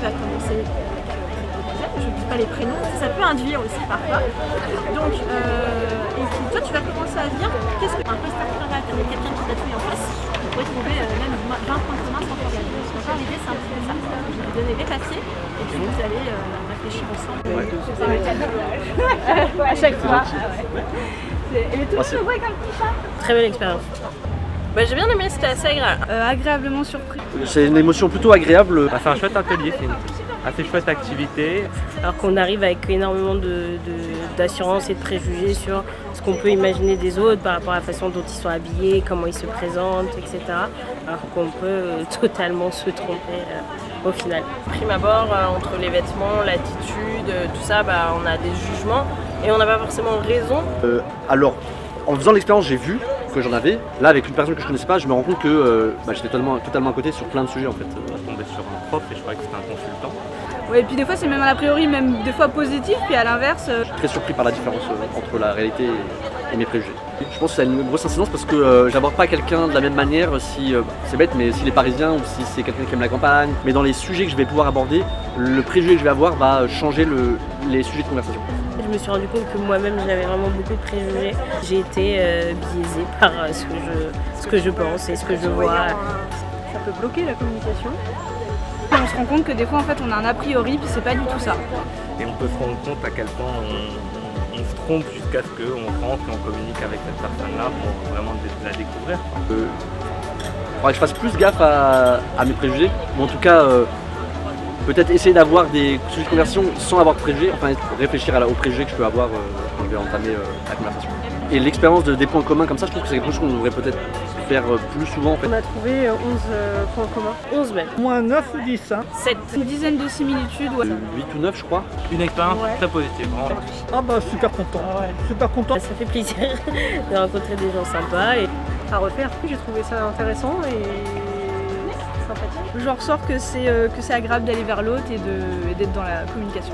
tu vas commencer je ne dis pas les prénoms, ça peut induire aussi parfois. Donc, et puis toi tu vas commencer à dire qu'est-ce que un prestataire avec quelqu'un qui tatouille en face, vous pourrez trouver même 20 points communs sans problème. Donc l'idée c'est un petit peu ça. Je vais vous donner les papiers et puis vous allez réfléchir ensemble. À chaque fois. Et tout le monde avec un petit chat. Très belle expérience. Bah, j'ai bien aimé, c'était assez agréable. Agréablement surpris. C'est une émotion plutôt agréable. C'est un chouette atelier, c'est une assez chouette activité. Alors qu'on arrive avec énormément d'assurance et de préjugés sur ce qu'on peut imaginer des autres par rapport à la façon dont ils sont habillés, comment ils se présentent, etc. Alors qu'on peut totalement se tromper au final. Prime abord, entre les vêtements, l'attitude, tout ça, on a des jugements et on n'a pas forcément raison. Alors, en faisant l'expérience, j'ai vu que j'en avais. Là, avec une personne que je connaissais pas, je me rends compte que j'étais totalement à côté sur plein de sujets en fait. On est tombé sur un prof et je croyais que c'était un consultant. Ouais, et puis des fois c'est même a priori même des fois positif, puis à l'inverse. Je suis très surpris par la différence entre la réalité et mes préjugés. Je pense que ça a une grosse incidence parce que j'aborde pas quelqu'un de la même manière si c'est bête, mais s'il est parisien ou si c'est quelqu'un qui aime la campagne. Mais dans les sujets que je vais pouvoir aborder, le préjugé que je vais avoir va changer les sujets de conversation. Je me suis rendu compte que moi-même j'avais vraiment beaucoup de préjugés. J'ai été biaisée par ce que je pense et ce que je vois. Ça peut bloquer la communication. On se rend compte que des fois en fait on a un a priori puis c'est pas du tout ça. Et on peut se rendre compte à quel point on se trompe jusqu'à ce qu'on rentre et on communique avec cette personne-là pour vraiment la découvrir. Faudrait que je fasse plus gaffe à mes préjugés, ou en tout cas peut-être essayer d'avoir des sujets de conversation sans avoir de préjugés, enfin réfléchir aux préjugés que je peux avoir quand je vais entamer la conversation. Et l'expérience des points communs comme ça, je trouve que c'est quelque chose qu'on devrait peut-être faire plus souvent en fait. On a trouvé 11 points communs. 11 même. Moins 9 ou 10 hein. 7. Une dizaine de similitudes. Ouais. 8 ou 9 je crois. Une expérience très positive, vraiment. Ah bah super content. Super content. Ça fait plaisir de rencontrer des gens sympas. Et À refaire, j'ai trouvé ça intéressant et sympathique. J'en ressors que c'est agréable d'aller vers l'autre et d'être dans la communication.